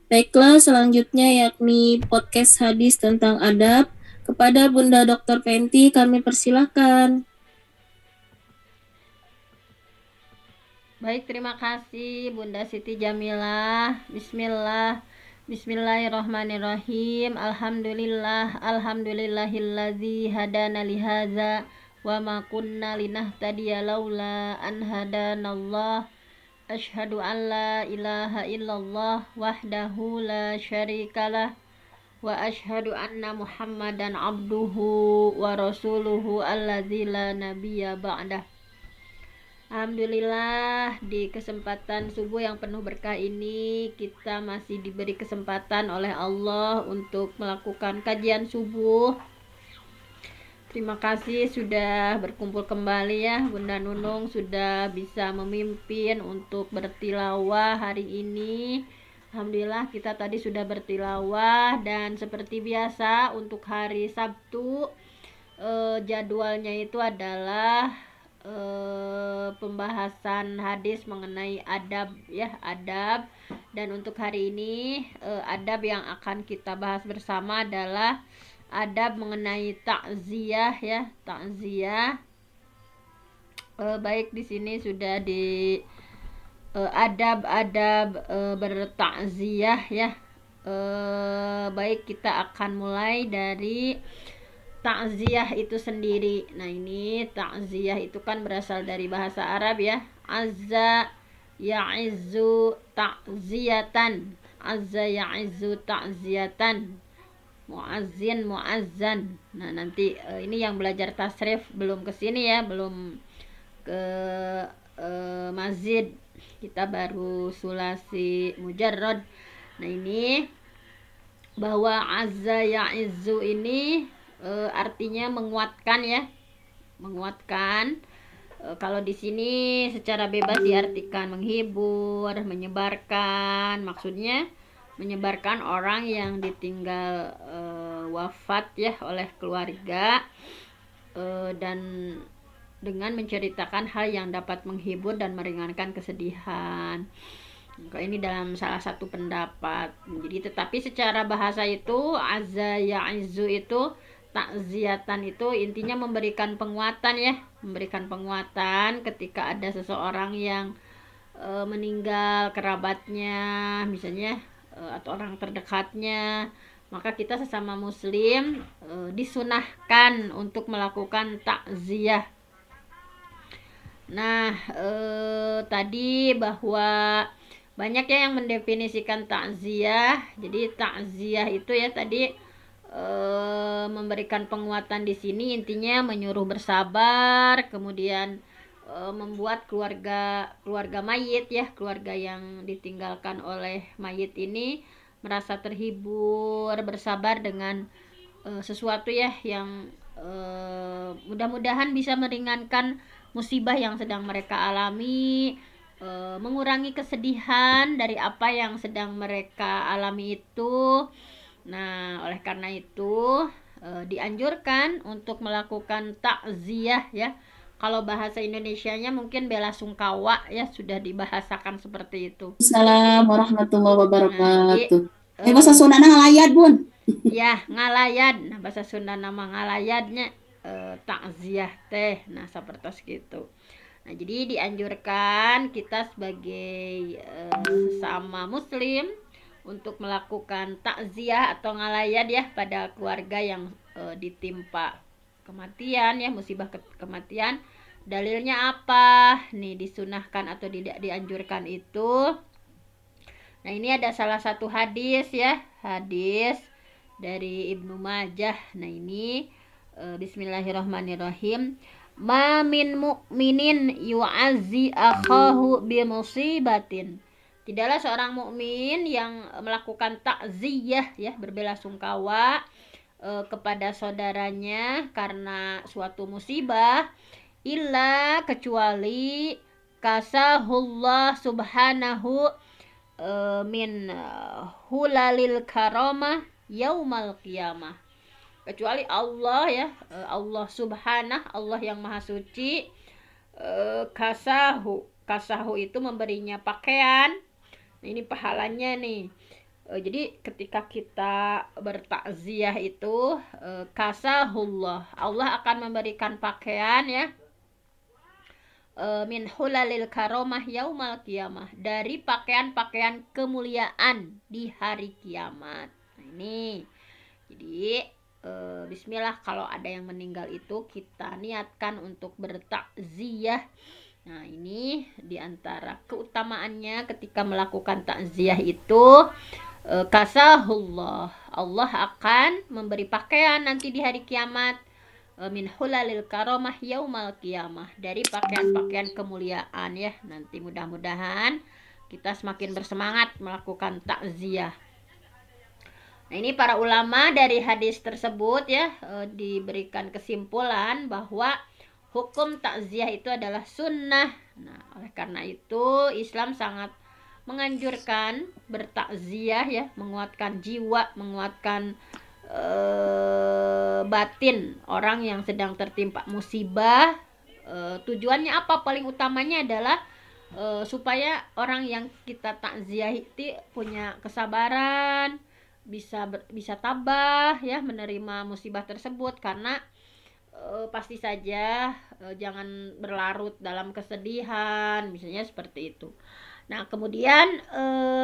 Baiklah, selanjutnya yakni podcast hadis tentang adab. Kepada Bunda Dr. Fenty kami persilahkan. Baik, terima kasih Bunda Siti Jamilah. Bismillahirrahmanirrahim. Alhamdulillahilladzi hadana lihaza wa ma kunna linahtadiya laula an hadanallah. Asyhadu an la ilaha illallah wahdahu la syarikalah wa asyhadu anna Muhammadan abduhu wa rasuluhu alladzi la nabiyya ba'dah. Alhamdulillah, di kesempatan subuh yang penuh berkah ini kita masih diberi kesempatan oleh Allah untuk melakukan kajian subuh. Terima kasih sudah berkumpul kembali ya. Bunda Nunung sudah bisa memimpin untuk bertilawah hari ini. Alhamdulillah kita tadi sudah bertilawah, dan seperti biasa untuk hari Sabtu jadwalnya itu adalah pembahasan hadis mengenai adab ya, adab. Dan untuk hari ini adab yang akan kita bahas bersama adalah adab mengenai takziah ya, takziah. Baik, di sini sudah di adab-adab bertakziah ya. Baik, kita akan mulai dari takziah itu sendiri. Nah, ini takziah itu kan berasal dari bahasa Arab ya. Azza ya'izzu ta'ziyatan. Azza ya'izzu ta'ziyatan. Muazzin, muazzan. Nah, nanti ini yang belajar tasrif belum kesini ya, belum ke mazid. Kita baru sulasi mujarrad. Nah, ini bahwa azza ya'izzu ini artinya menguatkan ya, menguatkan. Kalau di sini secara bebas diartikan menghibur, menyebarkan, maksudnya menyebarkan orang yang ditinggal wafat ya oleh keluarga, dan dengan menceritakan hal yang dapat menghibur dan meringankan kesedihan. Ini dalam salah satu pendapat. Jadi tetapi secara bahasa itu azza ya'izzu itu, takziatan itu intinya memberikan penguatan ya, memberikan penguatan ketika ada seseorang yang meninggal, kerabatnya misalnya, atau orang terdekatnya, maka kita sesama muslim disunahkan untuk melakukan takziah. Nah, tadi bahwa banyak ya yang mendefinisikan takziah. Jadi takziah itu ya tadi memberikan penguatan di sini intinya menyuruh bersabar, kemudian membuat keluarga mayit ya, keluarga yang ditinggalkan oleh mayit ini merasa terhibur, bersabar dengan sesuatu ya yang mudah-mudahan bisa meringankan musibah yang sedang mereka alami, mengurangi kesedihan dari apa yang sedang mereka alami itu. Nah, oleh karena itu dianjurkan untuk melakukan takziah ya. Kalau bahasa Indonesianya mungkin bela sungkawa ya, sudah dibahasakan seperti itu. Assalamualaikum warahmatullahi Nah, jadi wabarakatuh. Bahasa Sundana ngalayat, Bun. ya ngalayad. Nah, bahasa Sunda nama ngalayadnya takziah teh. Nah, seperti itu. Nah, jadi dianjurkan kita sebagai sesama muslim untuk melakukan takziah atau ngalayat ya pada keluarga yang ditimpa kematian ya, musibah kematian. Dalilnya apa? Nih disunahkan atau tidak dianjurkan itu. Nah, ini ada salah satu hadis ya, hadis dari Ibnu Majah. Nah, ini bismillahirrahmanirrahim. Ma min mu'minin yu'azzi akhahu bi musibatin. Tidaklah seorang mukmin yang melakukan takziyah ya, berbelasungkawa kepada saudaranya karena suatu musibah, illa kecuali kasahullah subhanahu min hulalil karamah yaumal qiyamah. Kecuali Allah ya, Allah subhanah, Allah yang maha suci, kasahu itu memberinya pakaian Nah, ini pahalanya nih. Jadi ketika kita bertakziah itu kasahullah, Allah akan memberikan pakaian ya, min hulalil karomah yaumal kiamah, dari pakaian-pakaian kemuliaan di hari kiamat. Nah, ini jadi bismillah, kalau ada yang meninggal itu kita niatkan untuk bertakziah. Nah, ini diantara keutamaannya ketika melakukan takziah itu kasahullah, Allah akan memberi pakaian nanti di hari kiamat, min hulalil karomah yaumal kiamah, dari pakaian-pakaian kemuliaan ya. Nanti mudah-mudahan kita semakin bersemangat melakukan takziah. Nah, ini para ulama dari hadis tersebut ya diberikan kesimpulan bahwa hukum takziah itu adalah sunnah. Nah, oleh karena itu Islam sangat menganjurkan bertakziah ya, menguatkan jiwa, menguatkan batin orang yang sedang tertimpa musibah. Tujuannya apa? Paling utamanya adalah supaya orang yang kita takziah itu punya kesabaran, bisa tabah ya menerima musibah tersebut, karena pasti saja jangan berlarut dalam kesedihan, misalnya seperti itu. Nah, kemudian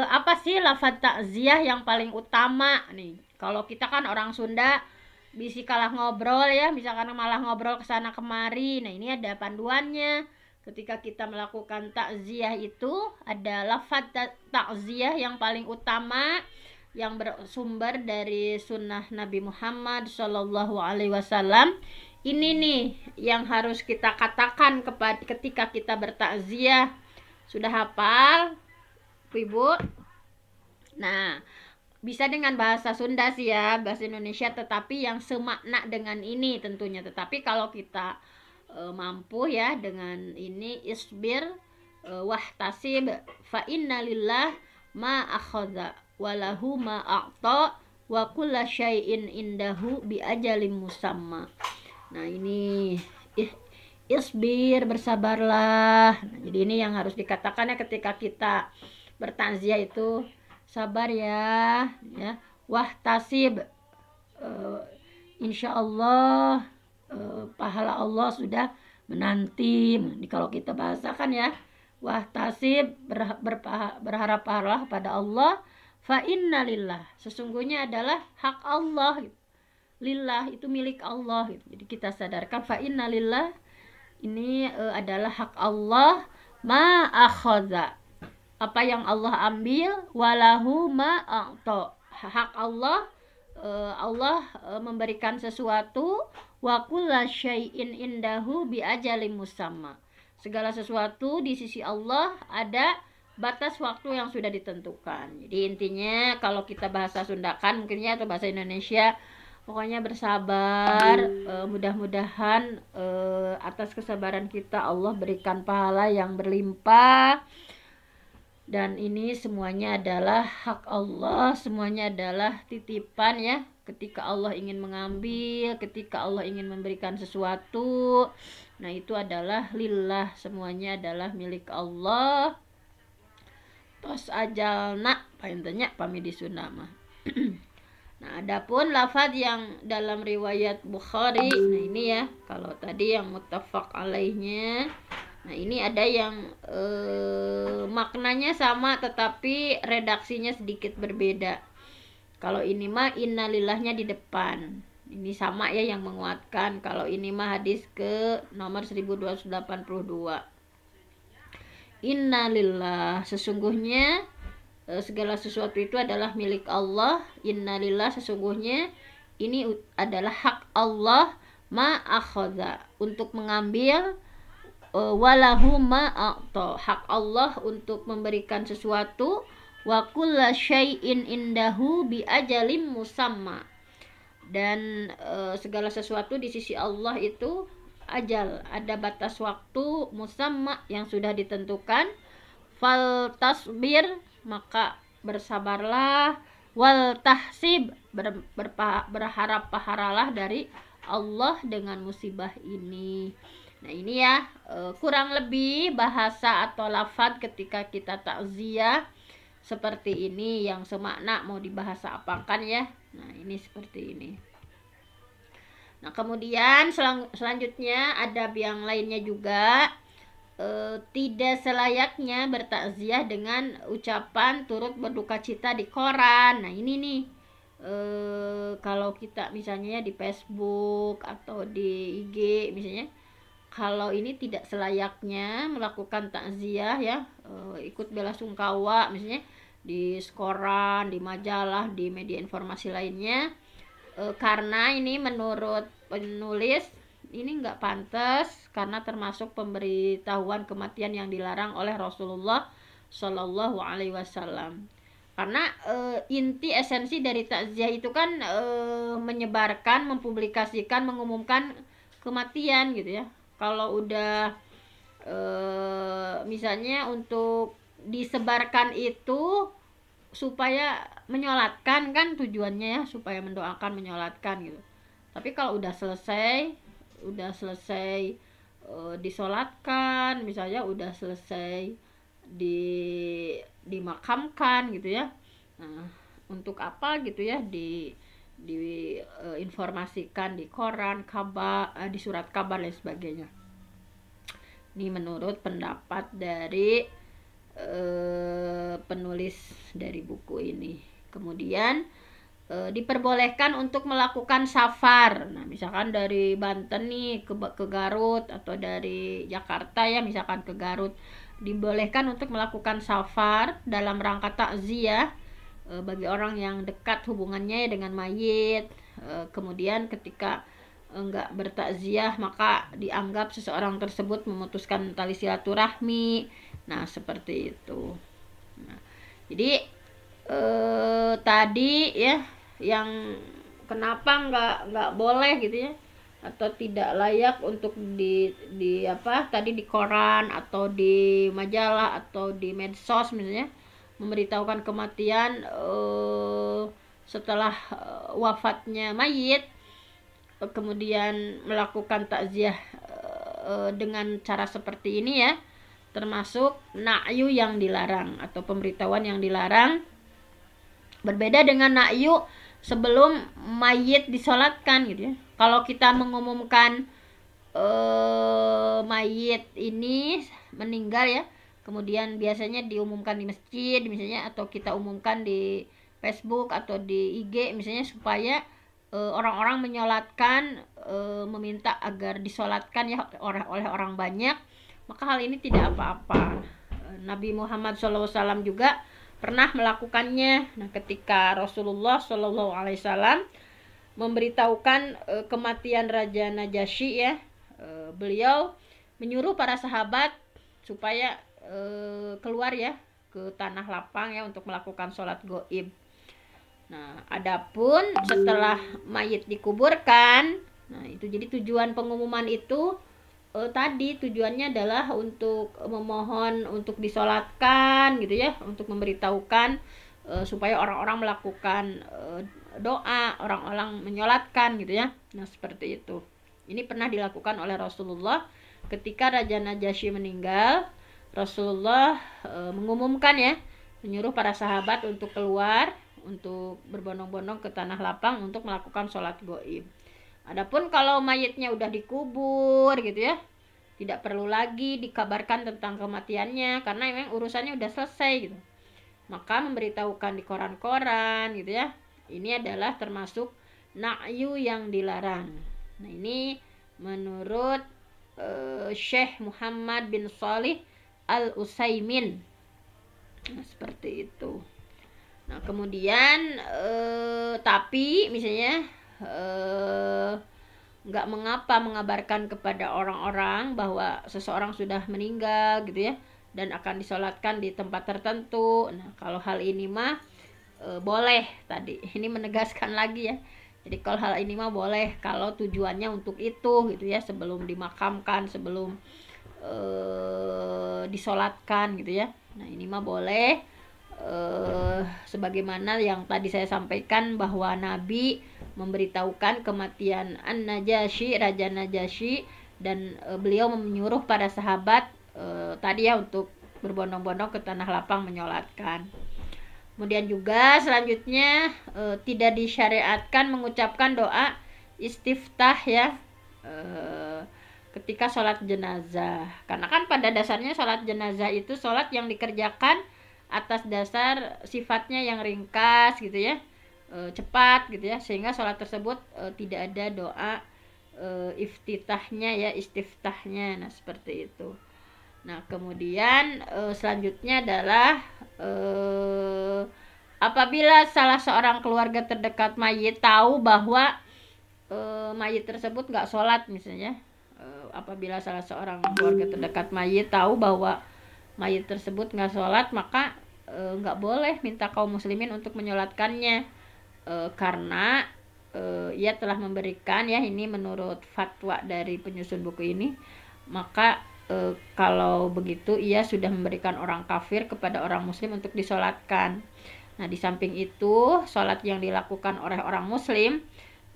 apa sih lafaz takziah yang paling utama nih? Kalau kita kan orang Sunda bisi kalah ngobrol ya, misalkan malah ngobrol kesana kemari. Nah, ini ada panduannya. Ketika kita melakukan takziah itu ada lafaz takziah yang paling utama yang bersumber dari sunnah Nabi Muhammad Shallallahu Alaihi Wasallam. Ini nih yang harus kita katakan ketika kita bertakziah. Sudah hafal, Ibu? Nah, bisa dengan bahasa Sunda sih ya, bahasa Indonesia, tetapi yang semakna dengan ini tentunya. Tetapi kalau kita mampu ya dengan ini, isbir wahtasib fa innalillah ma akhadha walahu ma a'ta wa kulla syai'in indahu bi ajalim musamma. Nah, ini isbir, bersabarlah. Nah, jadi ini yang harus dikatakannya ketika kita bertakziah itu, sabar ya, wahtasib, insya Allah pahala Allah sudah menanti. Kalau kita bahasakan ya, wahtasib, berharap pahala pada Allah, fa inna lillah, sesungguhnya adalah hak Allah, lillah itu milik Allah gitu. Jadi kita sadarkan fa inna lillah ini adalah hak Allah, ma akhadha, apa yang Allah ambil, walahu ma a'ta, hak Allah, Allah memberikan sesuatu, wa kulla syai'in indahu bi ajalin musamma, segala sesuatu di sisi Allah ada batas waktu yang sudah ditentukan. Jadi intinya kalau kita bahasa Sundakan mungkinnya atau bahasa Indonesia, pokoknya bersabar, mudah-mudahan atas kesabaran kita Allah berikan pahala yang berlimpah. Dan ini semuanya adalah hak Allah, semuanya adalah titipan ya. Ketika Allah ingin mengambil, ketika Allah ingin memberikan sesuatu, nah itu adalah lillah, semuanya adalah milik Allah. Tos ajalna paintanya pami di sunama. Nah, adapun lafaz yang dalam riwayat Bukhari, nah ini ya, kalau tadi yang muttafaq alaihnya, nah ini ada yang maknanya sama tetapi redaksinya sedikit berbeda. Kalau ini mah innalillahnya di depan. Ini sama ya yang menguatkan. Kalau ini mah hadis ke nomor 1282. Innalillah, sesungguhnya segala sesuatu itu adalah milik Allah. Innalillah, sesungguhnya ini adalah hak Allah, ma akhadha, untuk mengambil, walahu ma a'ta, hak Allah untuk memberikan sesuatu, wa kulla syai'in indahu bi ajalim musamma, dan segala sesuatu di sisi Allah itu ajal, ada batas waktu, musamma, yang sudah ditentukan. Fal tasbir, maka bersabarlah, wal tahsib, berharap pahalalah dari Allah dengan musibah ini. Nah ini ya kurang lebih bahasa atau lafaz ketika kita takziah. seperti ini yang semakna mau dibahas apakan ya. Nah, ini seperti ini. Nah, kemudian selanjutnya adab yang lainnya juga, tidak selayaknya bertakziah dengan ucapan turut berduka cita di koran. Nah, ini nih, kalau kita misalnya di Facebook atau di IG misalnya, kalau ini tidak selayaknya melakukan takziah ya, ikut bela sungkawa misalnya di koran, di majalah, di media informasi lainnya, karena ini menurut penulis ini nggak pantas karena termasuk pemberitahuan kematian yang dilarang oleh Rasulullah Shallallahu Alaihi Wasallam. Karena inti esensi dari takziah itu kan menyebarkan, mempublikasikan, mengumumkan kematian gitu ya. Kalau udah misalnya untuk disebarkan itu supaya menyolatkan kan tujuannya ya, supaya mendoakan, menyolatkan gitu. Tapi kalau udah selesai disolatkan misalnya, udah selesai dimakamkan gitu ya. Nah, untuk apa gitu ya informasikan di koran, kabar, di surat kabar dan sebagainya. Ini menurut pendapat dari penulis dari buku ini. Kemudian diperbolehkan untuk melakukan safar. Nah, misalkan dari Banten nih ke Garut, atau dari Jakarta ya misalkan ke Garut, dibolehkan untuk melakukan safar dalam rangka takziah bagi orang yang dekat hubungannya dengan mayit. Kemudian ketika enggak bertakziah maka dianggap seseorang tersebut memutuskan tali silaturahmi. Nah, seperti itu. Nah, jadi tadi ya yang kenapa nggak boleh gitu ya, atau tidak layak untuk di apa tadi di koran atau di majalah atau di medsos misalnya memberitahukan kematian setelah wafatnya mayit, kemudian melakukan takziah dengan cara seperti ini ya, termasuk na'yu yang dilarang atau pemberitahuan yang dilarang. Berbeda dengan na'yu sebelum mayit disolatkan gitu ya. Kalau kita mengumumkan mayit ini meninggal ya, kemudian biasanya diumumkan di masjid misalnya, atau kita umumkan di Facebook atau di IG misalnya, supaya orang-orang menyolatkan, meminta agar disolatkan ya oleh orang banyak, maka hal ini tidak apa-apa. Nabi Muhammad SAW juga pernah melakukannya. Nah, ketika Rasulullah SAW memberitahukan kematian Raja Najasyi ya, beliau menyuruh para sahabat supaya keluar ya ke tanah lapang ya untuk melakukan sholat gaib. Nah, adapun setelah mayit dikuburkan, nah itu jadi tujuan pengumuman itu tadi tujuannya adalah untuk memohon untuk disolatkan gitu ya, untuk memberitahukan supaya orang-orang melakukan doa, orang-orang menyolatkan gitu ya. Nah, seperti itu. Ini pernah dilakukan oleh Rasulullah ketika Raja Najasyi meninggal. Rasulullah mengumumkan ya, menyuruh para sahabat untuk keluar, untuk berbondong-bondong ke tanah lapang untuk melakukan sholat gaib. Adapun kalau mayitnya udah dikubur gitu ya, tidak perlu lagi dikabarkan tentang kematiannya karena memang urusannya udah selesai gitu. Maka memberitahukan di koran-koran gitu ya, ini adalah termasuk na'yu yang dilarang. Nah, ini menurut Syekh Muhammad bin Shalih Al-Utsaimin. Nah, seperti itu. Nah, kemudian tapi misalnya nggak mengapa mengabarkan kepada orang-orang bahwa seseorang sudah meninggal gitu ya dan akan disolatkan di tempat tertentu. Nah, kalau hal ini mah boleh tadi. Ini menegaskan lagi ya. Jadi kalau hal ini mah boleh kalau tujuannya untuk itu gitu ya, sebelum dimakamkan, sebelum disolatkan gitu ya. Nah, ini mah boleh. Sebagaimana yang tadi saya sampaikan bahwa Nabi memberitahukan kematian An-Najasyi, Raja Najasyi, dan beliau menyuruh para sahabat tadi ya untuk berbondong-bondong ke tanah lapang menyolatkan. Kemudian juga selanjutnya tidak disyariatkan mengucapkan doa istiftah ya ketika sholat jenazah, karena kan pada dasarnya sholat jenazah itu sholat yang dikerjakan atas dasar sifatnya yang ringkas gitu ya, cepat gitu ya, sehingga sholat tersebut tidak ada doa iftitahnya ya, istiftahnya. Nah seperti itu. Nah kemudian selanjutnya adalah apabila salah seorang keluarga terdekat mayit tahu bahwa mayit tersebut nggak sholat misalnya, apabila salah seorang keluarga terdekat mayit tahu bahwa mayit tersebut nggak sholat, maka nggak boleh minta kaum muslimin untuk menyolatkannya, karena ia telah memberikan ya, ini menurut fatwa dari penyusun buku ini, maka kalau begitu ia sudah memberikan orang kafir kepada orang muslim untuk disolatkan. Nah di samping itu sholat yang dilakukan oleh orang muslim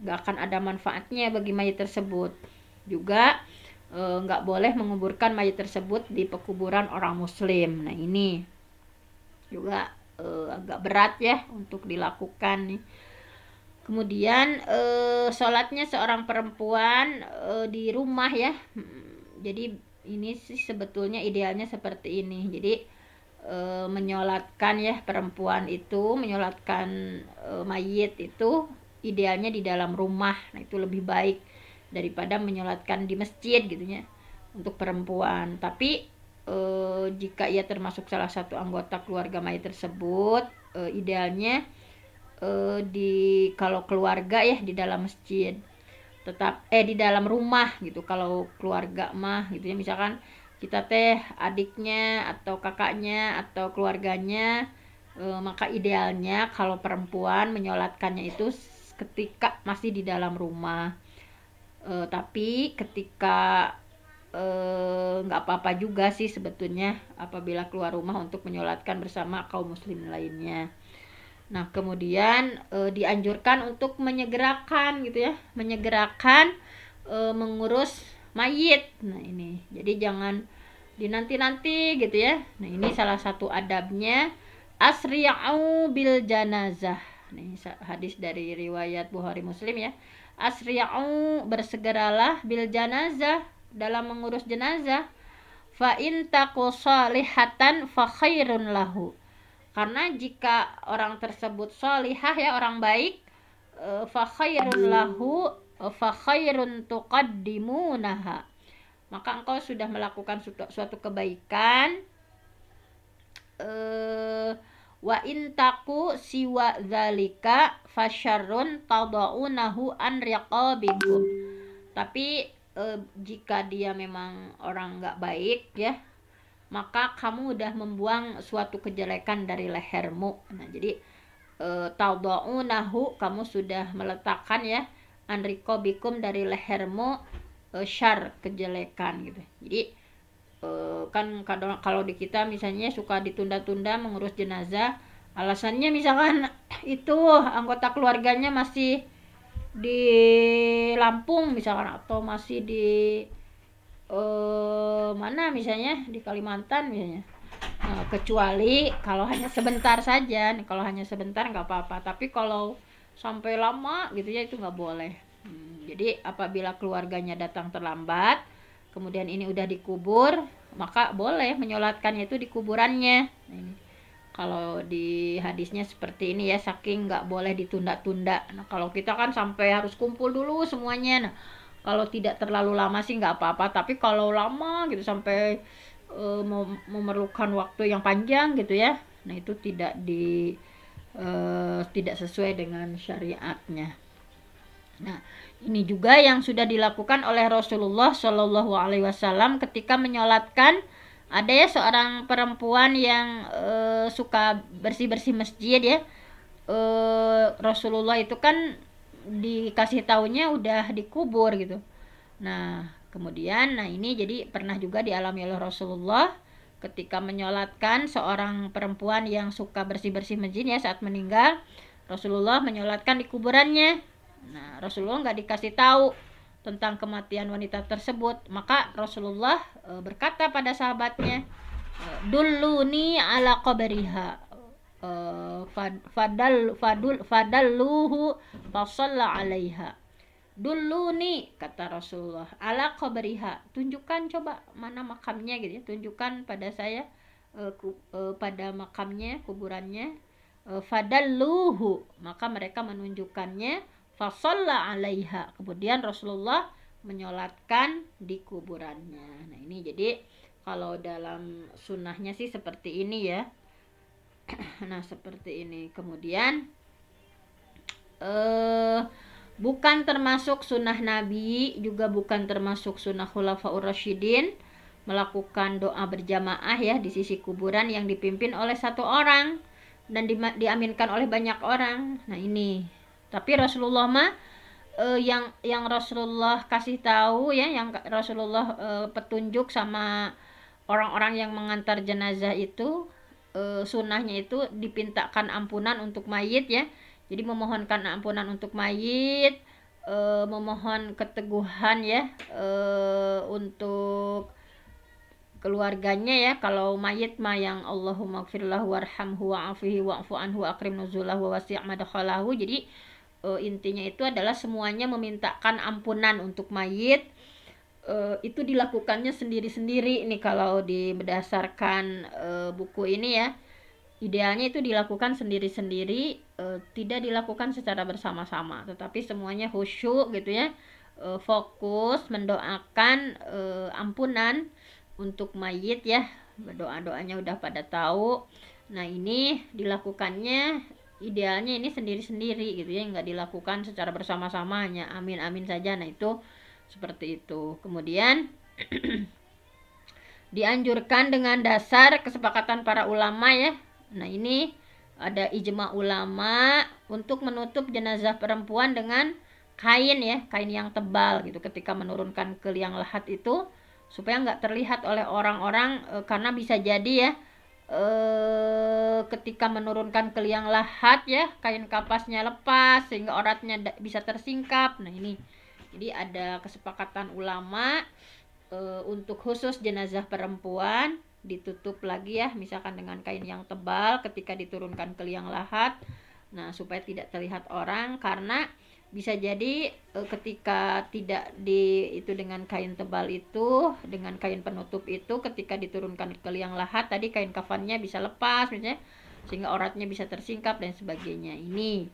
gak akan ada manfaatnya bagi mayit tersebut. Juga nggak boleh menguburkan mayit tersebut di pekuburan orang muslim. Nah ini juga agak berat ya untuk dilakukan nih. Kemudian sholatnya seorang perempuan di rumah ya, jadi ini sih sebetulnya idealnya seperti ini. Jadi menyolatkan ya perempuan itu, menyolatkan mayit itu idealnya di dalam rumah. Nah itu lebih baik daripada menyolatkan di masjid gitu ya untuk perempuan. Tapi jika ia termasuk salah satu anggota keluarga mayit tersebut, idealnya kalau keluarga ya di dalam masjid, tetap di dalam rumah gitu. Kalau keluarga mah gitu ya, misalkan kita teh adiknya atau kakaknya atau keluarganya, maka idealnya kalau perempuan menyolatkannya itu ketika masih di dalam rumah. Tapi ketika nggak apa-apa juga sih sebetulnya apabila keluar rumah untuk menyolatkan bersama kaum muslim lainnya. Nah kemudian dianjurkan untuk menyegerakan gitu ya, menyegerakan mengurus mayit. Nah ini jadi jangan dinanti-nanti gitu ya. Nah ini salah satu adabnya, asri'u bil janazah. Nih hadis dari riwayat Bukhari Muslim ya. Asri'u, bersegeralah, bil janazah, dalam mengurus jenazah. Fa in taqu salihatan fa khairun lahu. Karena jika orang tersebut sholihah ya, orang baik, fa khairun lahu fa khairun tuqaddimunaha, maka engkau sudah melakukan suatu kebaikan. Wa in taku siwa zalika fasyarrun tadaunahu an riqabikum. Tapi jika dia memang orang nggak baik ya, maka kamu udah membuang suatu kejelekan dari lehermu. Nah jadi tadaunahu, kamu sudah meletakkan ya, an riqabikum, dari lehermu, syar, kejelekan gitu. Jadi kan kadang kalau di kita misalnya suka ditunda-tunda mengurus jenazah, alasannya misalkan itu anggota keluarganya masih di Lampung misalkan, atau masih di mana misalnya di Kalimantan misalnya. Kecuali kalau hanya sebentar saja, kalau hanya sebentar nggak apa-apa, tapi kalau sampai lama gitu ya itu nggak boleh. Jadi apabila keluarganya datang terlambat, kemudian ini udah dikubur, maka boleh menyolatkannya itu di kuburannya. Nah, ini kalau di hadisnya seperti ini ya, saking nggak boleh ditunda-tunda. Nah kalau kita kan sampai harus kumpul dulu semuanya. Nah kalau tidak terlalu lama sih nggak apa-apa, tapi kalau lama gitu sampai memerlukan waktu yang panjang gitu ya, nah itu tidak sesuai dengan syariatnya. Nah ini juga yang sudah dilakukan oleh Rasulullah Shallallahu Alaihi Wasallam ketika menyolatkan. Ada ya seorang perempuan yang suka bersih-bersih masjid ya. Rasulullah itu kan dikasih taunya udah dikubur gitu. Nah kemudian ini jadi pernah juga dialami oleh Rasulullah ketika menyolatkan seorang perempuan yang suka bersih-bersih masjid ya, saat meninggal Rasulullah menyolatkan di kuburannya. Nah Rasulullah nggak dikasih tahu tentang kematian wanita tersebut, maka Rasulullah berkata pada sahabatnya, dulluni ala qabriha, fadalluhu fasalla 'alaiha. Dulu nih kata Rasulullah ala qabriha, tunjukkan coba mana makamnya gitu ya, tunjukkan pada saya pada makamnya, kuburannya. Fadalluhu, maka mereka menunjukkannya, fasalla 'alaiha, kemudian Rasulullah menyolatkan di kuburannya. Nah ini jadi kalau dalam sunnahnya sih seperti ini ya. Nah seperti ini. Kemudian bukan termasuk sunnah Nabi, juga bukan termasuk sunnah Khulafaur Rasyidin melakukan doa berjamaah ya di sisi kuburan yang dipimpin oleh satu orang dan diaminkan oleh banyak orang. Nah ini, tapi Rasulullah mah yang Rasulullah kasih tahu ya, yang Rasulullah petunjuk sama orang-orang yang mengantar jenazah itu, sunnahnya itu dipintakan ampunan untuk mayit ya. Jadi memohonkan ampunan untuk mayit, memohon keteguhan ya untuk keluarganya ya. Kalau mayit mah yang Allahumma gfirlahu warhamhu wa'afihi wa'fu anhu wa akrim nuzulahu wa wasi' madkhalahu. Jadi intinya itu adalah semuanya memintakan ampunan untuk mayit. Itu dilakukannya sendiri-sendiri nih kalau berdasarkan buku ini ya. Idealnya itu dilakukan sendiri-sendiri, tidak dilakukan secara bersama-sama, tetapi semuanya khusyuk gitu ya, fokus mendoakan ampunan untuk mayit ya. Doa-doanya udah pada tahu. Nah ini dilakukannya idealnya ini sendiri-sendiri gitu ya, nggak dilakukan secara bersama-sama, hanya amin-amin saja. Nah itu seperti itu. Kemudian dianjurkan dengan dasar kesepakatan para ulama ya. Nah ini ada ijma ulama untuk menutup jenazah perempuan dengan kain ya, kain yang tebal gitu ketika menurunkan ke liang lahat itu, supaya nggak terlihat oleh orang-orang, karena bisa jadi ya ketika menurunkan ke liang lahat ya, kain kapasnya lepas sehingga auratnya bisa tersingkap. Nah ini jadi ada kesepakatan ulama untuk khusus jenazah perempuan ditutup lagi ya, misalkan dengan kain yang tebal ketika diturunkan ke liang lahat. Nah supaya tidak terlihat orang, karena bisa jadi ketika tidak itu dengan kain tebal itu, dengan kain penutup itu, ketika diturunkan ke liang lahat tadi kain kafannya bisa lepas misalnya, sehingga auratnya bisa tersingkap dan sebagainya. Ini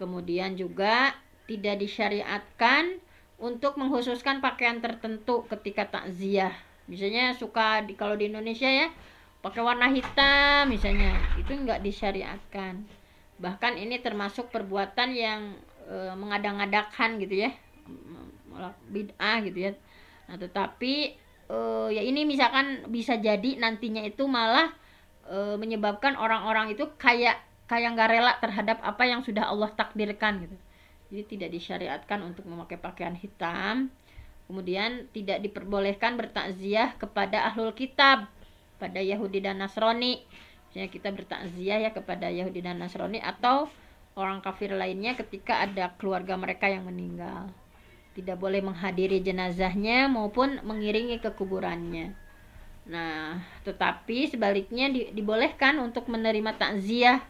kemudian juga tidak disyariatkan untuk mengkhususkan pakaian tertentu ketika takziah. Misalnya suka kalau di Indonesia ya pakai warna hitam misalnya, itu enggak disyariatkan. Bahkan ini termasuk perbuatan yang mengada-ngadakan gitu ya, bid'ah gitu ya. Nah tetapi ya ini misalkan bisa jadi nantinya itu malah menyebabkan orang-orang itu kayak nggak rela terhadap apa yang sudah Allah takdirkan gitu. Jadi tidak disyariatkan untuk memakai pakaian hitam. Kemudian tidak diperbolehkan bertakziah kepada ahlul kitab, pada Yahudi dan Nasrani. Misalnya kita bertakziah ya kepada Yahudi dan Nasrani atau orang kafir lainnya ketika ada keluarga mereka yang meninggal. Tidak boleh menghadiri jenazahnya maupun mengiringi ke kuburannya. Nah, tetapi sebaliknya dibolehkan untuk menerima takziah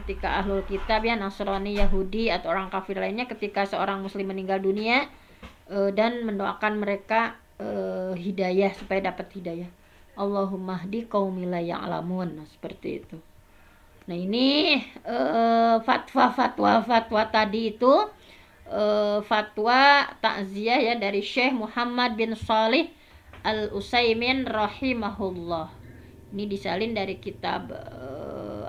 ketika ahlul kitab ya, Nasrani, Yahudi atau orang kafir lainnya ketika seorang muslim meninggal dunia, dan mendoakan mereka hidayah, supaya dapat hidayah. Allahumma hdi qaumil la ya'lamun. Nah, seperti itu. Nah, ini fatwa tadi itu fatwa takziah ya dari Syekh Muhammad bin Shalih Al-Utsaimin rahimahullah. Ini disalin dari kitab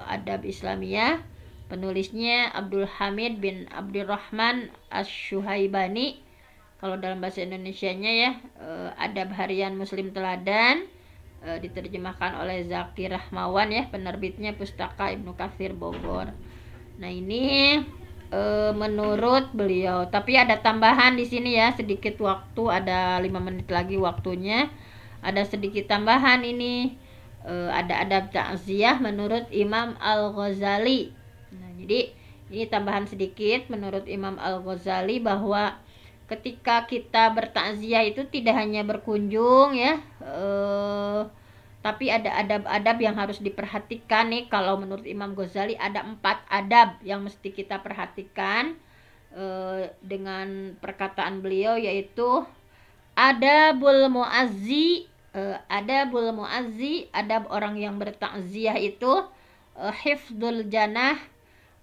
Adab Islamiyah. Penulisnya Abdul Hamid bin Abdurrahman Asy-Syuhaibani. Kalau dalam bahasa Indonesianya ya Adab Harian Muslim Teladan, diterjemahkan oleh Zaki Rahmawan ya, penerbitnya Pustaka Ibnu Katsir Bogor. Nah ini menurut beliau, tapi ada tambahan di sini ya, sedikit waktu, ada 5 menit lagi waktunya, ada sedikit tambahan ini, ada adab takziah menurut Imam Al-Ghazali. Nah jadi ini tambahan sedikit menurut Imam Al-Ghazali, bahwa ketika kita bertakziah itu tidak hanya berkunjung ya, Tapi ada adab-adab yang harus diperhatikan nih. Kalau menurut Imam Ghazali ada 4 adab yang mesti kita perhatikan dengan perkataan beliau, yaitu adabul muazzi. Adabul muazzi, adab orang yang bertakziah itu hifdzul janah,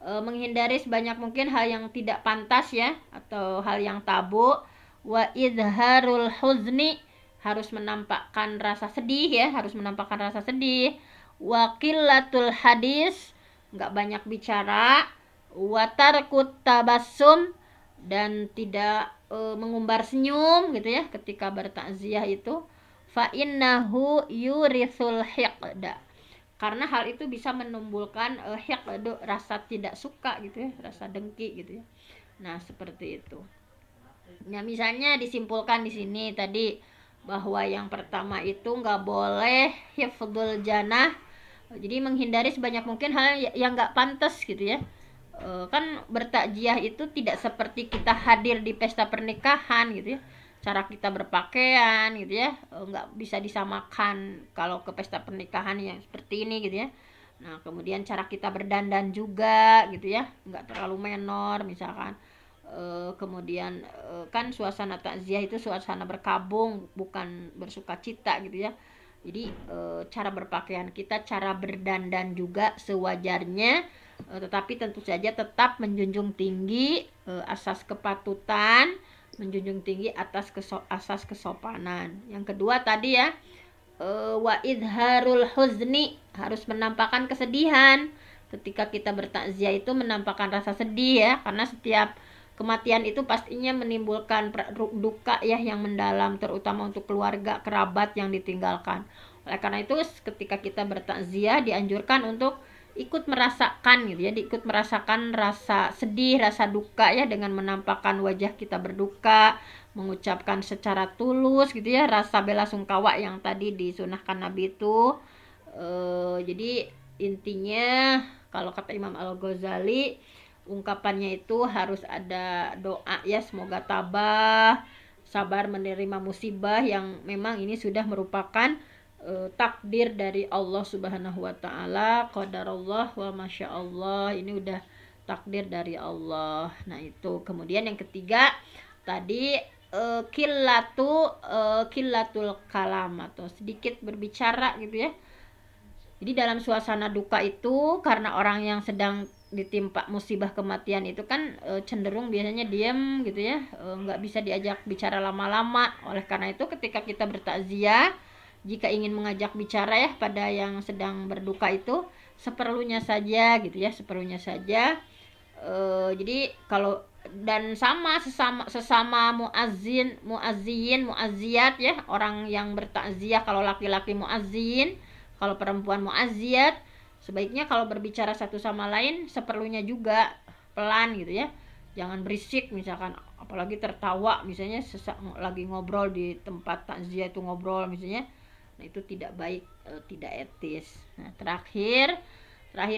menghindari sebanyak mungkin hal yang tidak pantas ya, atau hal yang tabu. Wa izharul huzni, harus menampakkan rasa sedih ya, harus menampakkan rasa sedih. Wa qillatul hadis, nggak banyak bicara. Wa tarkut tabassum, dan tidak mengumbar senyum gitu ya ketika bertakziah itu. Fa innahu yurisul hiqda, karena hal itu bisa menumbuhkan hiqdu, rasa tidak suka gitu ya, rasa dengki gitu ya. Nah seperti itu. Nah misalnya disimpulkan di sini tadi bahwa yang pertama itu nggak boleh hifdzul janah, jadi menghindari sebanyak mungkin hal yang nggak pantas gitu ya. Kan bertakziah itu tidak seperti kita hadir di pesta pernikahan gitu ya, cara kita berpakaian gitu ya, nggak bisa disamakan kalau ke pesta pernikahan yang seperti ini gitu ya. Nah kemudian cara kita berdandan juga gitu ya, nggak terlalu menor misalkan. Kemudian kan suasana takziah itu suasana berkabung, bukan bersukacita gitu ya. Jadi cara berpakaian kita, cara berdandan juga sewajarnya, tetapi tentu saja tetap menjunjung tinggi asas kepatutan, menjunjung tinggi asas kesopanan. Yang kedua tadi ya, wa idharul huzni, harus menampakkan kesedihan. Ketika kita bertakziah itu menampakkan rasa sedih ya, karena setiap kematian itu pastinya menimbulkan duka ya yang mendalam, terutama untuk keluarga kerabat yang ditinggalkan. Oleh karena itu ketika kita bertakziah dianjurkan untuk ikut merasakan gitu ya, ikut merasakan rasa sedih, rasa duka ya, dengan menampakkan wajah kita berduka, mengucapkan secara tulus gitu ya rasa bela sungkawa yang tadi disunahkan Nabi itu. Jadi intinya kalau kata Imam Al-Ghazali, ungkapannya itu harus ada doa ya, semoga tabah, sabar menerima musibah yang memang ini sudah merupakan takdir dari Allah Subhanahu wa taala, qadarullah wa masyaallah, ini udah takdir dari Allah. Nah itu. Kemudian yang ketiga tadi killatul kalam, atau sedikit berbicara gitu ya. Jadi dalam suasana duka itu, karena orang yang sedang ditimpa musibah kematian itu kan cenderung biasanya diam gitu ya, nggak bisa diajak bicara lama-lama. Oleh karena itu ketika kita bertakziah, jika ingin mengajak bicara ya pada yang sedang berduka itu, seperlunya saja gitu ya, seperlunya saja. Jadi kalau dan sesama muazziyat ya, orang yang bertakziah, kalau laki-laki muazzin, kalau perempuan muazziyat, sebaiknya kalau berbicara satu sama lain seperlunya juga, pelan gitu ya, jangan berisik misalkan, apalagi tertawa misalnya lagi ngobrol di tempat takziah itu ngobrol misalnya. Nah itu tidak baik, tidak etis. Nah terakhir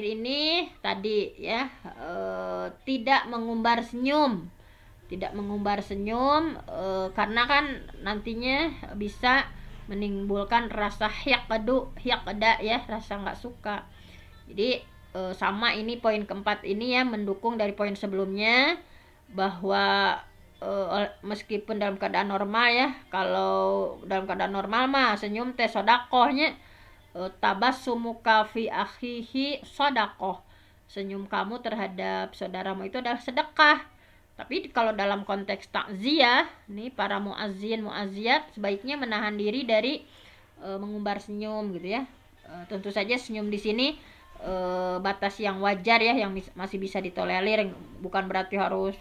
ini tadi ya, tidak mengumbar senyum, karena kan nantinya bisa menimbulkan rasa hiqda ya, rasa nggak suka. Jadi sama ini poin keempat ini ya, mendukung dari poin sebelumnya, bahwa meskipun dalam keadaan normal ya, kalau dalam keadaan normal mah senyum teh sodakohnya, tabassumuka fi akhihi sodakoh, senyum kamu terhadap saudaramu itu adalah sedekah. Tapi kalau dalam konteks takziah nih, para muazzin muazziyat sebaiknya menahan diri dari mengumbar senyum gitu ya. Tentu saja senyum di sini batas yang wajar ya, yang masih bisa ditolerir, bukan berarti harus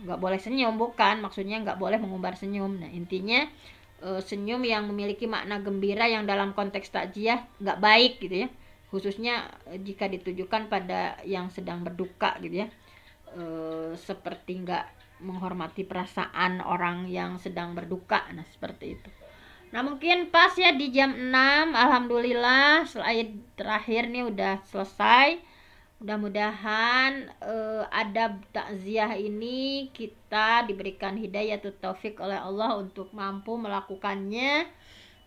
nggak boleh senyum, bukan, maksudnya nggak boleh mengumbar senyum. Nah intinya senyum yang memiliki makna gembira yang dalam konteks takziah nggak baik gitu ya, khususnya jika ditujukan pada yang sedang berduka gitu ya, seperti nggak menghormati perasaan orang yang sedang berduka. Nah seperti itu. Nah mungkin pas ya di jam 6, alhamdulillah slide terakhir nih udah selesai. Mudah-mudahan adab takziah ini kita diberikan hidayah atau taufik oleh Allah untuk mampu melakukannya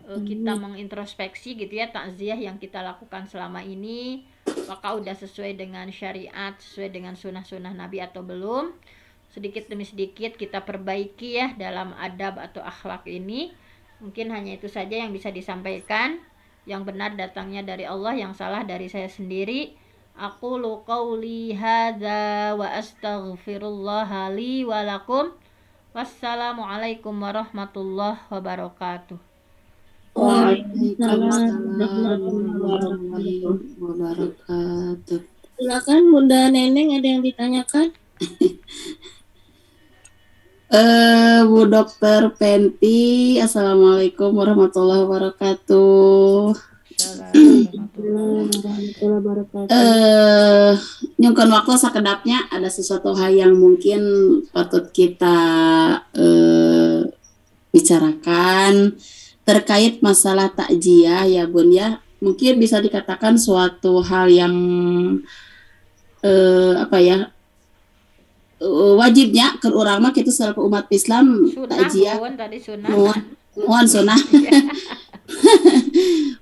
kita mengintrospeksi gitu ya, takziah yang kita lakukan selama ini apakah udah sesuai dengan syariat, sesuai dengan sunnah-sunnah Nabi atau belum. Sedikit demi sedikit kita perbaiki ya dalam adab atau akhlak ini. Mungkin hanya itu saja yang bisa disampaikan. Yang benar datangnya dari Allah, yang salah dari saya sendiri. Aku qauli hadza wa astaghfirullah li wa lakum. Wassalamualaikum warahmatullahi wabarakatuh. Waalaikumsalam Waalaikumsalam warahmatullahi warahmatullahi wabarakatuh. wabarakatuh. Silakan Bunda Neneng, ada yang ditanyakan? Bu Dokter Penti, Assalamualaikum warahmatullahi wabarakatuh. Warahmatullahi wabarakatuh. Nyungkeun waktu sakedapnya ada sesuatu hal yang mungkin patut kita bicarakan terkait masalah takjiah ya Bun ya. Mungkin bisa dikatakan suatu hal yang wajibnya ke urang mah kitu selaku umat Islam takjiah. Tadi sunah. Mohon sunah.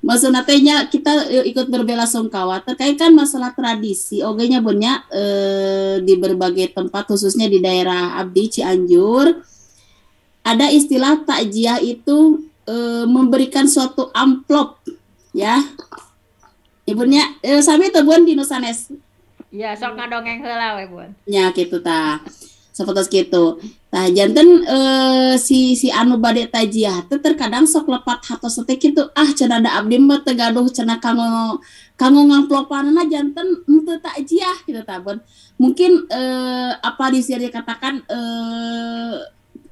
Maksudnya tehnya kita ikut berbelasungkawa terkait kan masalah tradisi ogenya Bunnya di berbagai tempat khususnya di daerah Abdi Cianjur ada istilah takjiah itu memberikan suatu amplop ya. Ibunya sami teu Bun di Nusanes. Ya, sok ngadongeng heula we, Bun. Ya gitu tah. Sapotos gitu. Tah janten si anu bade tajiah teh terkadang sok lepat hatos teh kitu cenah da abdi mah teu gaduh cenah kanggo ngamplopanana janten henteu takjiah kitu tah Bun. Mungkin apa dikatakan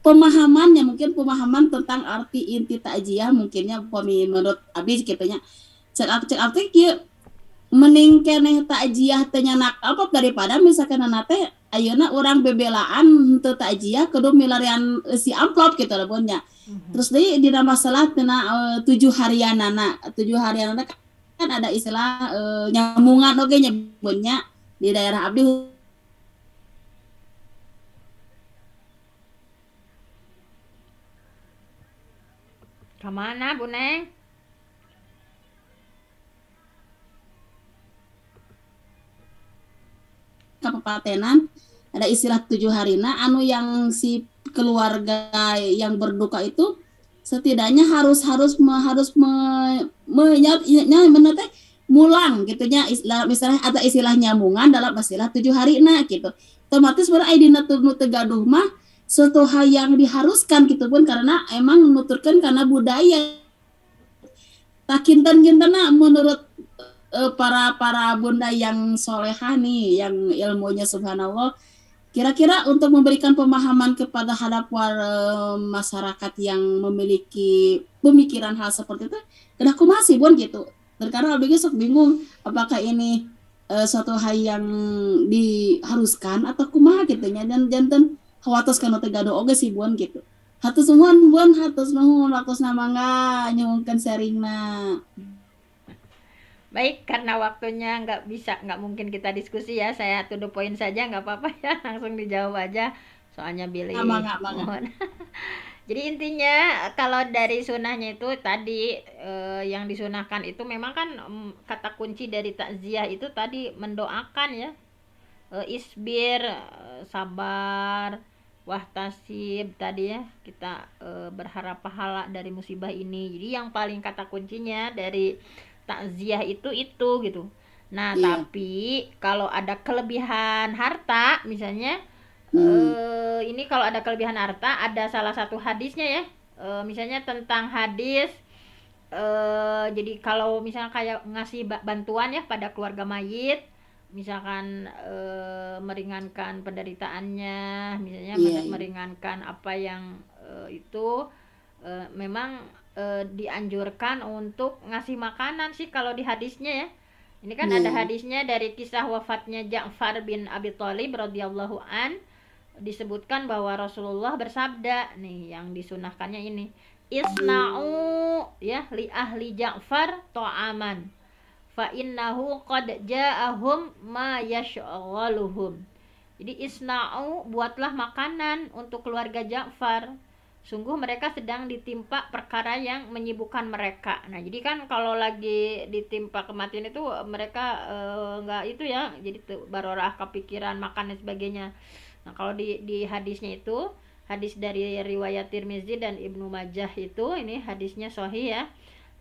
pemahamannya mungkin pemahaman tentang arti inti takjiah mungkinnya menurut abdi kitu nya. Cek teh kieu mending keneh takjiah teh nyanak apa daripada misalkan teh ayeuna urang bebelaan teu takjiah kudu milarian si amplop gitu lah Bun nya. Terus deui dina masalah tina 7 harianana kan ada istilah nyamungan oge nya Bun nya di daerah abdi. Kemana Bu Neng? Kabupatenan ada istilah 7 harina anu yang si keluarga yang berduka itu setidaknya harus mulang gitunya misalnya ada istilah nyamungan dalam istilah 7 harina gitu. Otomatis berarti dina teu gaduh mah suatu hal yang diharuskan gitu Bun karena emang menuturkan karena budaya tak kinten-kintena menurut para bunda yang solehah nih yang ilmunya subhanallah kira-kira untuk memberikan pemahaman kepada hadap masyarakat yang memiliki pemikiran hal seperti itu kena aku masih Bun gitu terkadang abdi sok bingung apakah ini suatu hal yang diharuskan atau kumaha gitu nya dan janten hawatos kana teu gaduh oge sih Bun gitu hatus nuhun Bun hatus nuhun waktos mangga nyuwunkeun sharingna. Baik, karena waktunya nggak mungkin kita diskusi ya, saya to the point saja nggak apa-apa ya, langsung dijawab aja. Soalnya Billy mohon. Jadi intinya kalau dari sunahnya itu tadi yang disunahkan itu memang kan kata kunci dari takziah itu tadi mendoakan ya, isbir, sabar, wahtasib tadi ya kita berharap pahala dari musibah ini. Jadi yang paling kata kuncinya dari takziah itu gitu. Nah, tapi kalau ada kelebihan harta misalnya ini kalau ada kelebihan harta ada salah satu hadisnya ya. Misalnya tentang hadis jadi kalau misalnya kayak ngasih bantuan ya pada keluarga mayit misalkan meringankan penderitaannya misalnya meringankan apa yang itu memang dianjurkan untuk ngasih makanan sih kalau di hadisnya ya. Ini kan ada hadisnya dari kisah wafatnya Ja'far bin Abi Thalib radhiyallahu an disebutkan bahwa Rasulullah bersabda nih yang disunahkannya ini isna'u ya li ahli Ja'far ta'aman fa innahu qad ja'ahum ma yashghaluhum. Jadi isna'u buatlah makanan untuk keluarga Ja'far sungguh mereka sedang ditimpa perkara yang menyibukkan mereka. Nah, jadi kan kalau lagi ditimpa kematian itu mereka nggak itu ya, jadi tuh barorah kepikiran makan dan sebagainya. Nah, kalau di hadisnya itu, hadis dari riwayat Tirmizi dan Ibnu Majah itu, ini hadisnya sahih ya.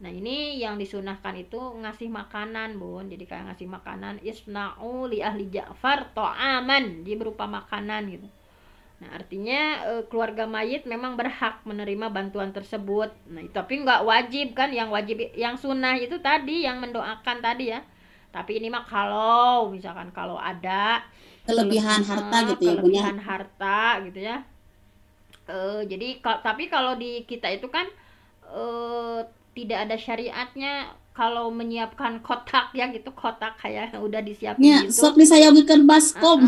Nah, ini yang disunahkan itu ngasih makanan, Bun. Jadi kayak ngasih makanan, isna'u li ahli Ja'far ta'aman, jadi berupa makanan gitu. Nah, artinya keluarga mayit memang berhak menerima bantuan tersebut. Nah, tapi nggak wajib kan, yang wajib yang sunnah itu tadi yang mendoakan tadi ya. Tapi ini mah kalau misalkan kalau ada Kelebihan harta gitu ya Bun ya. kelebihan harta gitu ya. Jadi tapi kalau di kita itu kan tidak ada syariatnya kalau menyiapkan kotak ya gitu, kotak kayak udah disiapin Nya gitu. sok disayogikan baskom.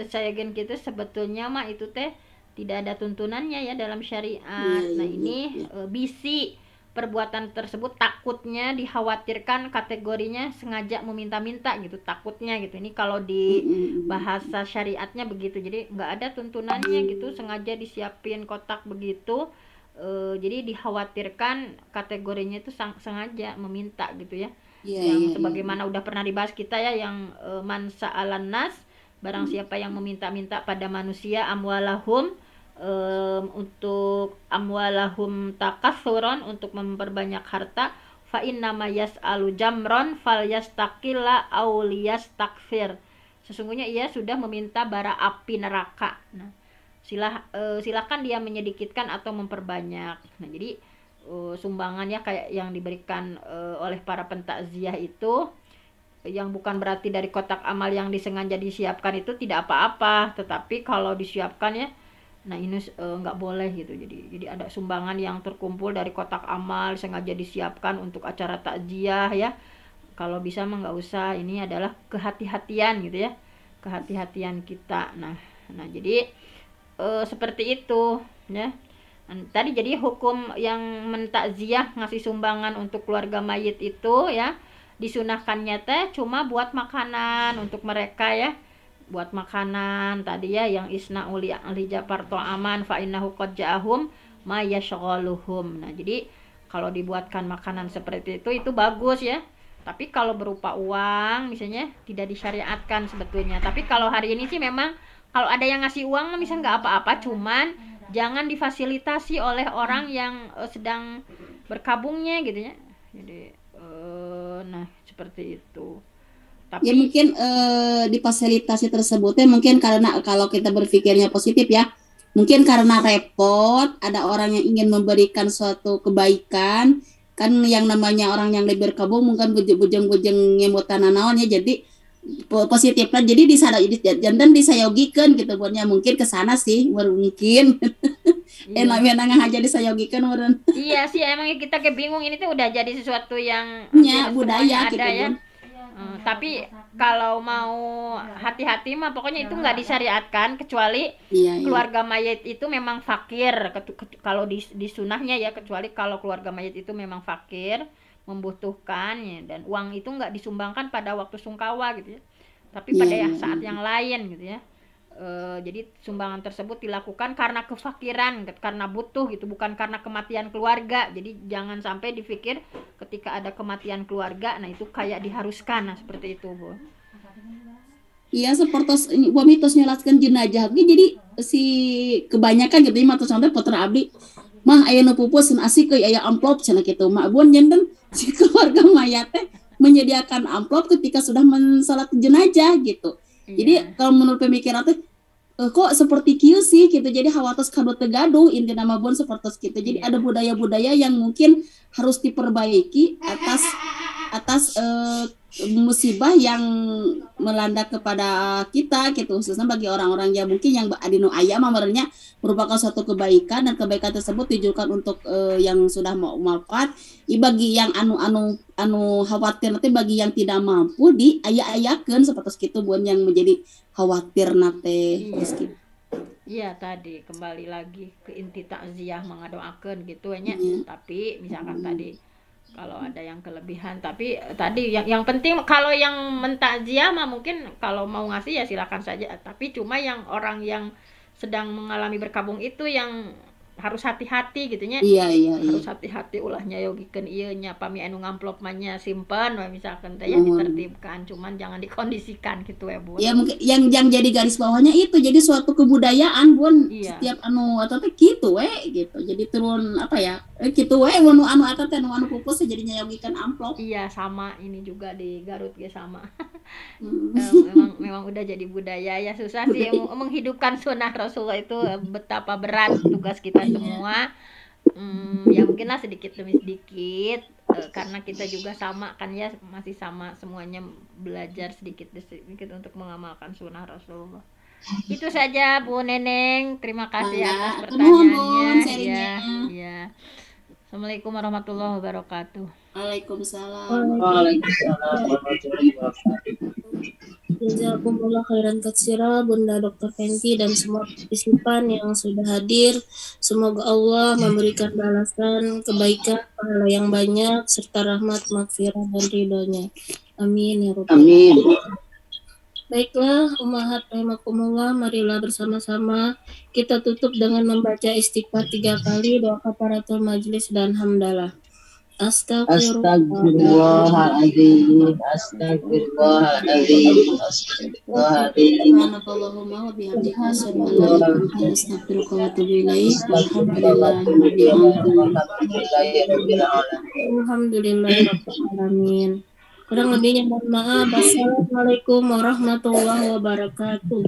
Saya gen gitu sebetulnya mah itu teh tidak ada tuntunannya ya dalam syariat. Iya, Nah, iya, ini iya. bisi perbuatan tersebut takutnya dikhawatirkan kategorinya sengaja meminta-minta gitu, takutnya gitu. Ini kalau di bahasa syariatnya begitu. Jadi nggak ada tuntunannya gitu, sengaja disiapin kotak begitu. Jadi dikhawatirkan kategorinya itu sengaja meminta gitu ya. Iya, Yang iya, iya. sebagaimana udah pernah dibahas kita ya, yang man sa'alan nas, barang siapa yang meminta-minta pada manusia amwalahum, untuk amwalahum takatsuron, untuk memperbanyak harta, fa innama yas'alu jamron fal yastaqilla aw liyastakfir, sesungguhnya ia sudah meminta bara api neraka. Nah, silakan dia menyedikitkan atau memperbanyak. Nah, jadi sumbangannya kayak yang diberikan oleh para pentakziah itu, yang bukan berarti dari kotak amal yang disengaja disiapkan itu tidak apa-apa, tetapi kalau disiapkan ya, nah ini nggak boleh gitu. Jadi ada sumbangan yang terkumpul dari kotak amal sengaja disiapkan untuk acara takziah ya, kalau bisa mah nggak usah. Ini adalah kehati-hatian gitu ya, kehati-hatian kita. Nah jadi seperti itu ya. Tadi jadi hukum yang mentakziah ngasih sumbangan untuk keluarga mayit itu ya, disunahkannya teh cuma buat makanan untuk mereka ya, buat makanan tadi ya, yang isna uli ahli Ja'far ta'aman fa innahu qad ja'ahum ma yashghaluhum. Nah, jadi kalau dibuatkan makanan seperti itu bagus ya. Tapi kalau berupa uang misalnya tidak disyariatkan sebetulnya. Tapi kalau hari ini sih memang kalau ada yang ngasih uang misalnya nggak apa-apa, cuman jangan difasilitasi oleh orang yang sedang berkabungnya gitu ya. Jadi nah seperti itu. Tapi Ya mungkin di fasilitasi tersebutnya mungkin karena kalau kita berpikirnya positif ya, mungkin karena repot, ada orang yang ingin memberikan suatu kebaikan, kan yang namanya orang yang lebih berkabung mungkin bujeng-bujeng ngemutan naon ya, jadi positifnya jadi jantan disayogikan gitu buatnya, mungkin ke sana sih mungkin namanya aja disayogikan meureun iya sih emang kita bingung, ini tuh udah jadi sesuatu yang nya hampir budaya semuanya gitu ada ya. Bun. Tapi kalau mau hati-hati mah pokoknya itu nggak disyariatkan kecuali Iya, iya. keluarga mayit itu memang fakir. Kalau di sunahnya ya, kecuali kalau keluarga mayit itu memang fakir, membutuhkan ya, dan uang itu nggak disumbangkan pada waktu sungkawa gitu ya, tapi pada Iya, iya, saat iya. yang lain gitu ya. Jadi sumbangan tersebut dilakukan karena kefakiran, karena butuh gitu, bukan karena kematian keluarga. Jadi jangan sampai dipikir ketika ada kematian keluarga, nah itu kayak diharuskan, nah seperti itu Bu. Iya, seperti mitos nyolatkan jenazah ge, jadi si kebanyakan gitu ya matos sampai putra abdi mah aya nu pupus asik euy aya amplop cenah kitu mah bun, janten si keluarga mayat teh menyediakan amplop ketika sudah mensalat jenazah gitu. Jadi Iya. kalau menurut pemikiran teh kok seperti kieu sih gitu, jadi hawatos kado tegaduh inti nama bun seperti gitu. Jadi Iya. ada budaya-budaya yang mungkin harus diperbaiki atas musibah yang melanda kepada kita gitu, khususnya bagi orang-orang yang mungkin yang adinu aya mamernya merupakan suatu kebaikan, dan kebaikan tersebut ditujukan untuk yang sudah mau wafat. Bagi yang anu khawatir nanti, bagi yang tidak mampu diaya-ayakeun seperti itu bun, yang menjadi khawatir nate. Iya. Iya, tadi kembali lagi ke inti takziah mengadoakeun gitu nya. Iya. Tapi misalkan tadi kalau ada yang kelebihan, tapi tadi yang penting kalau yang mentakziah mah mungkin kalau mau ngasih ya silakan saja, tapi cuma yang orang yang sedang mengalami berkabung itu yang harus hati-hati gitu nya. Iya. Harus hati-hati ulahnya yogikeun ieu nya pami anu ngamplop mah nya simpen we misalkan teh ya Nuhun. ditertibkan, cuman jangan dikondisikan gitu ya Bun. Ya mungkin yang jadi garis bawahnya itu jadi suatu kebudayaan Bun. Iya. Setiap anu atau teh gitu gitu. Jadi turun apa ya? Gitu anu eta teh anu pupus jadinya yogikeun amplop. Iya sama ini juga di Garut ge sama. Hmm. memang udah jadi budaya ya susah sih menghidupkan sunnah Rasulullah itu betapa berat tugas kita semua. Ya mungkin lah sedikit demi sedikit karena kita juga sama kan ya masih sama semuanya belajar sedikit demi sedikit untuk mengamalkan sunnah Rasulullah. Itu saja Bu Neneng, terima kasih atas Nuhun, Bun, pertanyaannya. sharingnya. Iya. Assalamualaikum warahmatullahi wabarakatuh. Waalaikumsalam. Jazakumullah khairan katsira Bunda Dr. Fenty dan semua partisipan yang sudah hadir. Semoga Allah memberikan balasan kebaikan, pahala yang banyak serta rahmat, maghfirah dan ridhonya. Amin ya rabbal alamin. Baiklah, ummahat rahimakumullah, marilah bersama-sama kita tutup dengan membaca istighfar 3 kali, doa kafaratul majlis dan hamdalah. Astagfirullahaladzim, astagfirullahaladzim, astagfirullahaladzim. Subhanakallahumma wa bihamdika asyhadu an la ilaha illa anta astaghfiruka wa atubu ilaik. Walhamdulillahirabbil alamin. Alhamdulillahirabbil alamin. Kurang lebihnya mohon maaf. Assalamualaikum warahmatullahi wabarakatuh.